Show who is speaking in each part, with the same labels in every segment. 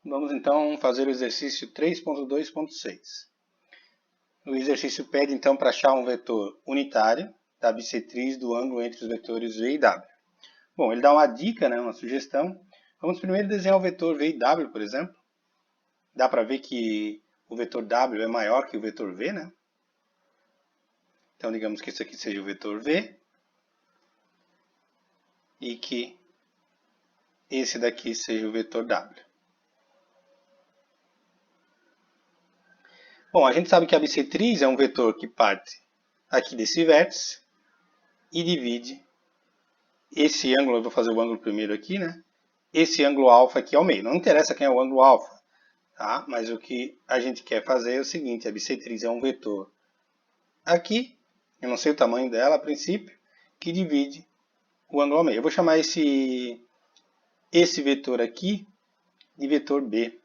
Speaker 1: Vamos então fazer o exercício 3.2.6. O exercício pede então para achar um vetor unitário da bissetriz do ângulo entre os vetores V e W. Bom, ele dá uma dica, uma sugestão. Vamos primeiro desenhar o vetor V e W, por exemplo. Dá para ver que o vetor W é maior que o vetor V, né? Então, digamos que isso aqui seja o vetor V e que esse daqui seja o vetor W. Bom, a gente sabe que a bissetriz é um vetor que parte aqui desse vértice e divide esse ângulo, eu vou fazer o ângulo primeiro aqui, né? Esse ângulo alfa aqui ao meio. Não interessa quem é o ângulo alfa, tá? Mas o que a gente quer fazer é o seguinte, a bissetriz é um vetor aqui, eu não sei o tamanho dela a princípio, que divide o ângulo ao meio. Eu vou chamar esse vetor aqui de vetor B.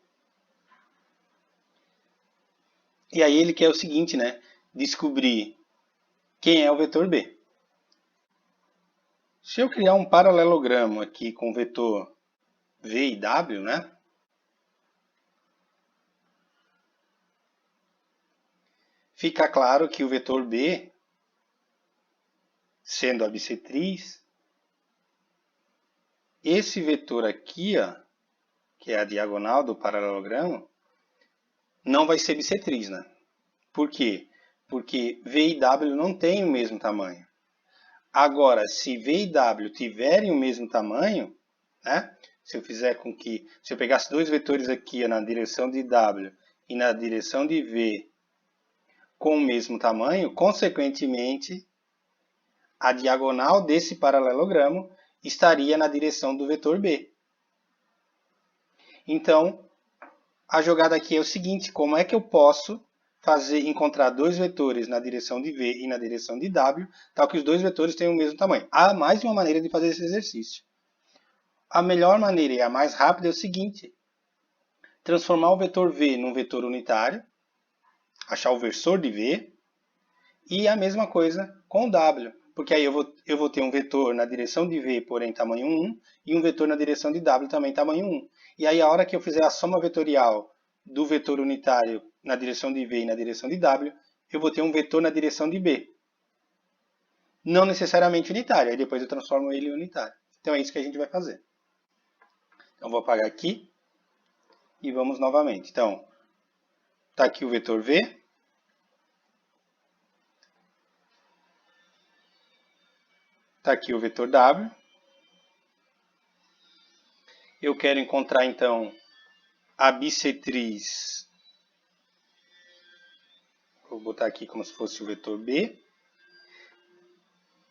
Speaker 1: E aí ele quer o seguinte, né? Descobrir quem é o vetor B. Se eu criar um paralelogramo aqui com o vetor V e W, né? Fica claro que o vetor B, sendo a bissetriz, esse vetor aqui, ó, que é a diagonal do paralelogramo, não vai ser bissetriz, né? Por quê? Porque V e W não têm o mesmo tamanho. Agora, se V e W tiverem o mesmo tamanho, né? Se eu pegasse dois vetores aqui na direção de W e na direção de V com o mesmo tamanho, consequentemente, a diagonal desse paralelogramo estaria na direção do vetor B. Então, a jogada aqui é o seguinte, como é que eu posso encontrar dois vetores na direção de V e na direção de W, tal que os dois vetores tenham o mesmo tamanho? Há mais de uma maneira de fazer esse exercício. A melhor maneira e a mais rápida é o seguinte, transformar o vetor V num vetor unitário, achar o versor de V, e a mesma coisa com o W, porque aí eu vou ter um vetor na direção de V, porém tamanho 1, e um vetor na direção de W, também tamanho 1. E aí a hora que eu fizer a soma vetorial do vetor unitário na direção de V e na direção de W, eu vou ter um vetor na direção de B. Não necessariamente unitário, aí depois eu transformo ele em unitário. Então é isso que a gente vai fazer. Então vou apagar aqui e vamos novamente. Então, está aqui o vetor V. Está aqui o vetor W. Eu quero encontrar, então, a bissetriz. Vou botar aqui como se fosse o vetor B.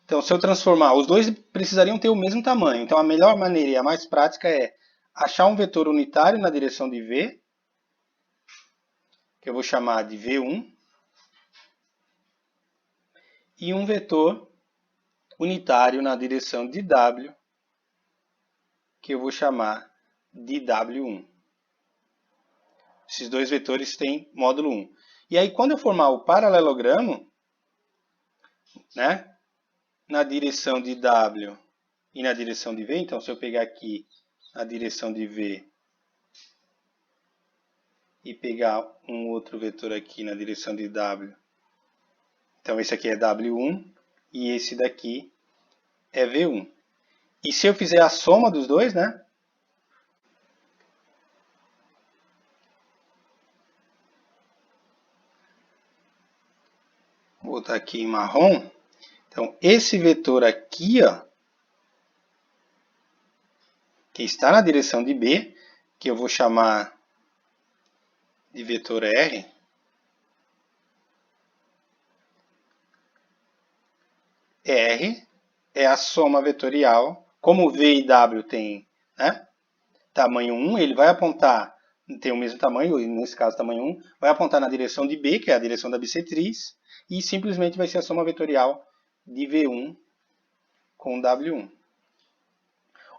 Speaker 1: Então, se eu transformar, os dois precisariam ter o mesmo tamanho. Então, a melhor maneira e a mais prática é achar um vetor unitário na direção de V, que eu vou chamar de V1, e um vetor unitário na direção de W, que eu vou chamar de W1. Esses dois vetores têm módulo 1. E aí, quando eu formar o paralelogramo, né, na direção de W e na direção de V, então se eu pegar aqui a direção de V e pegar um outro vetor aqui na direção de W, então esse aqui é W1 e esse daqui é V1. E se eu fizer a soma dos dois, né, vou botar aqui em marrom. Então, esse vetor aqui, ó, que está na direção de B, que eu vou chamar de vetor R, R é a soma vetorial. Como V e W tem, né, tamanho 1, ele vai apontar, tem o mesmo tamanho, nesse caso tamanho 1, vai apontar na direção de B, que é a direção da bissetriz, e simplesmente vai ser a soma vetorial de V1 com W1.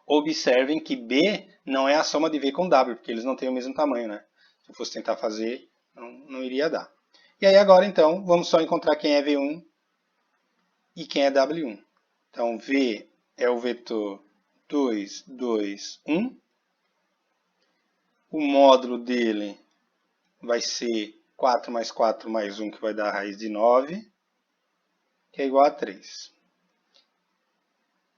Speaker 1: Observem que B não é a soma de V com W, porque eles não têm o mesmo tamanho, né? Se eu fosse tentar fazer, não iria dar. E aí agora, então, vamos só encontrar quem é V1 e quem é W1. Então, V é o vetor 2, 2, 1. O módulo dele vai ser 4 mais 4 mais 1, que vai dar a raiz de 9, que é igual a 3.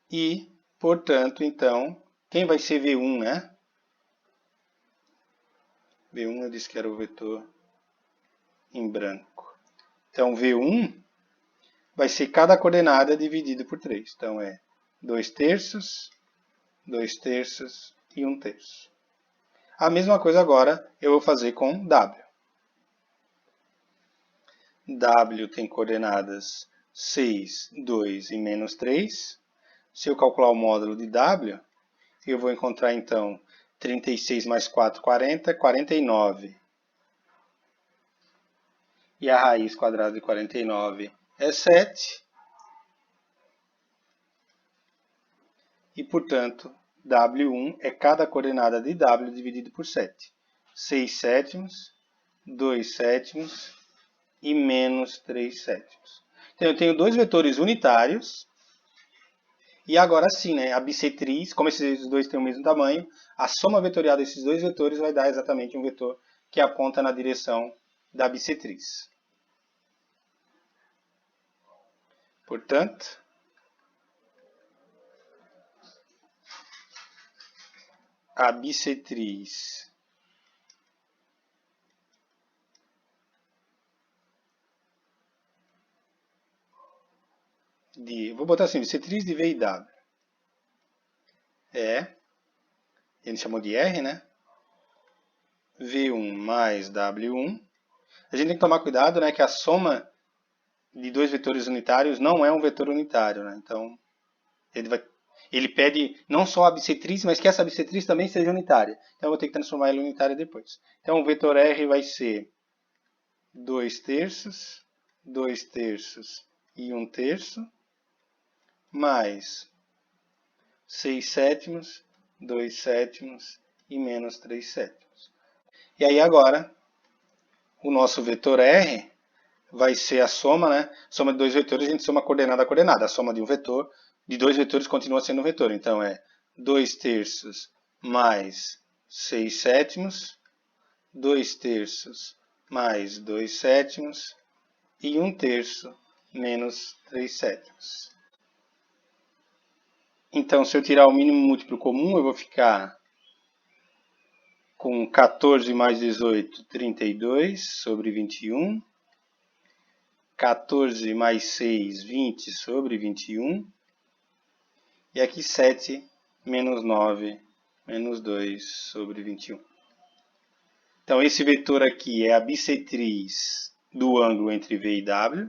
Speaker 1: E, portanto, então, quem vai ser V1, né? V1 eu disse que era o vetor em branco. Então, V1 vai ser cada coordenada dividido por 3. Então, é 2 terços, 2 terços e 1 terço. A mesma coisa agora eu vou fazer com W. W tem coordenadas 6, 2 e menos 3. Se eu calcular o módulo de W, eu vou encontrar então 36 mais 4, 40, 49. E a raiz quadrada de 49 é 7. E, portanto, W1 é cada coordenada de W dividido por 7. 6 sétimos, 2 sétimos e menos 3 sétimos. Então, eu tenho dois vetores unitários. E agora sim, né, a bissetriz, como esses dois têm o mesmo tamanho, a soma vetorial desses dois vetores vai dar exatamente um vetor que aponta na direção da bissetriz. Portanto, a bissetriz vou botar assim, bissetriz de V e W é, a gente chamou de R, né? V1 mais W1. A gente tem que tomar cuidado, né, que a soma de dois vetores unitários não é um vetor unitário, né? Então, ele pede não só a bissetriz, mas que essa bissetriz também seja unitária. Então, eu vou ter que transformar ela em unitária depois. Então, o vetor R vai ser 2 terços, 2 terços e 1 terço, mais 6 sétimos, 2 sétimos e menos 3 sétimos. E aí agora, o nosso vetor R vai ser a soma, né? Soma de dois vetores, a gente soma coordenada a coordenada. A soma de um vetor, de dois vetores, continua sendo um vetor. Então, é 2 terços mais 6 sétimos, 2 terços mais 2 sétimos e 1 terço menos 3 sétimos. Então, se eu tirar o mínimo múltiplo comum, eu vou ficar com 14 mais 18, 32 sobre 21. 14 mais 6, 20 sobre 21. E aqui 7 menos 9, menos 2 sobre 21. Então, esse vetor aqui é a bissetriz do ângulo entre V e W.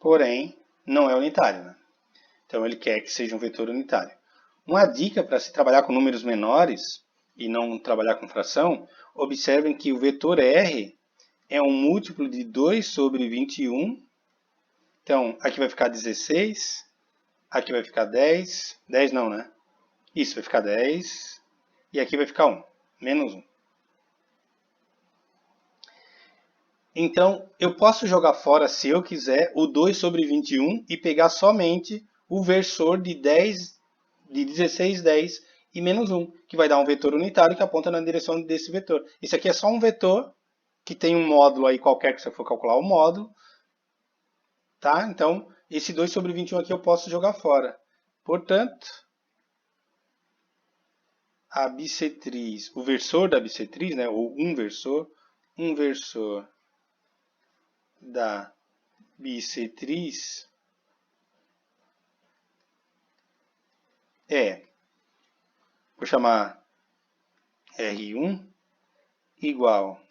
Speaker 1: Porém, não é unitário, né? Então, ele quer que seja um vetor unitário. Uma dica para se trabalhar com números menores e não trabalhar com fração, observem que o vetor R é um múltiplo de 2 sobre 21. Então, aqui vai ficar 16, aqui vai ficar 10. 10 não, né? Isso, vai ficar 10. E aqui vai ficar 1, menos 1. Então, eu posso jogar fora, se eu quiser, o 2 sobre 21 e pegar somente o versor de 16, 10 e menos 1, que vai dar um vetor unitário que aponta na direção desse vetor. Isso aqui é só um vetor que tem um módulo aí qualquer que você for calcular o módulo. Tá? Então, esse 2 sobre 21 aqui eu posso jogar fora. Portanto, a bissetriz, o versor da bissetriz, né, ou um versor da bissetriz é, vou chamar R1 igual.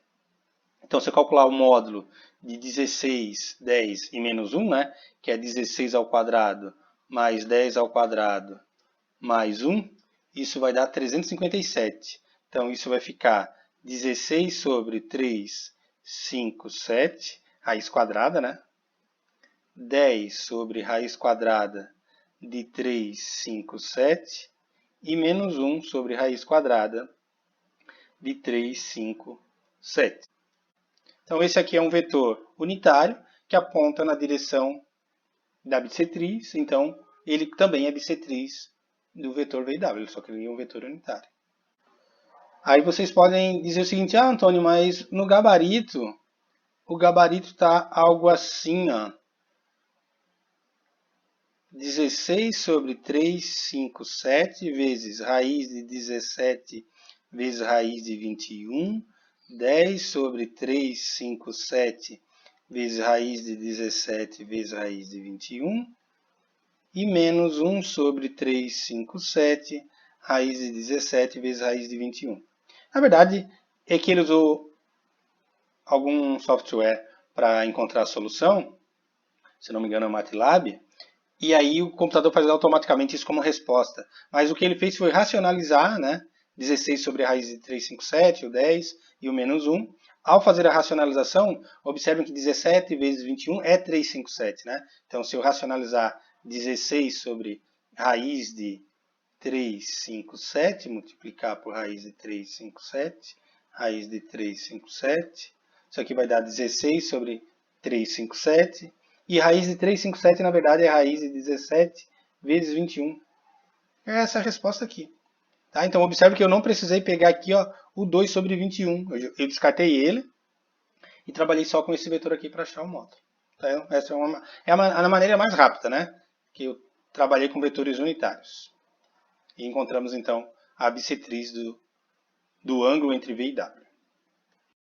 Speaker 1: Então, se eu calcular o módulo de 16, 10 e menos 1, né, que é 16 ao quadrado mais 10 ao quadrado mais 1, isso vai dar 357. Então, isso vai ficar 16 sobre 3, 5, 7, raiz quadrada, né? 10 sobre raiz quadrada de 3, 5, 7 e menos 1 sobre raiz quadrada de 3, 5, 7. Então, esse aqui é um vetor unitário que aponta na direção da bissetriz. Então, ele também é bissetriz do vetor V e W, só que ele é um vetor unitário. Aí vocês podem dizer o seguinte: ah, Antônio, mas no gabarito, o gabarito está algo assim, ó. 16 sobre 357 vezes raiz de 17 vezes raiz de 21, 10 sobre 357 vezes raiz de 17 vezes raiz de 21, e menos 1 sobre 357 raiz de 17 vezes raiz de 21. Na verdade, é que ele usou algum software para encontrar a solução, se não me engano é o MATLAB, e aí o computador faz automaticamente isso como resposta. Mas o que ele fez foi racionalizar, né? 16 sobre a raiz de 357, o 10 e o menos 1. Ao fazer a racionalização, observem que 17 vezes 21 é 357, né? Então, se eu racionalizar 16 sobre raiz de 357, multiplicar por raiz de 357, raiz de 357, isso aqui vai dar 16 sobre 357, e raiz de 357, na verdade, é raiz de 17 vezes 21. É essa a resposta aqui. Tá? Então, observe que eu não precisei pegar aqui ó, o 2 sobre 21. Eu descartei ele e trabalhei só com esse vetor aqui para achar o módulo. Então, essa é a maneira mais rápida, né? Que eu trabalhei com vetores unitários. E encontramos, então, a bissetriz do ângulo entre V e W.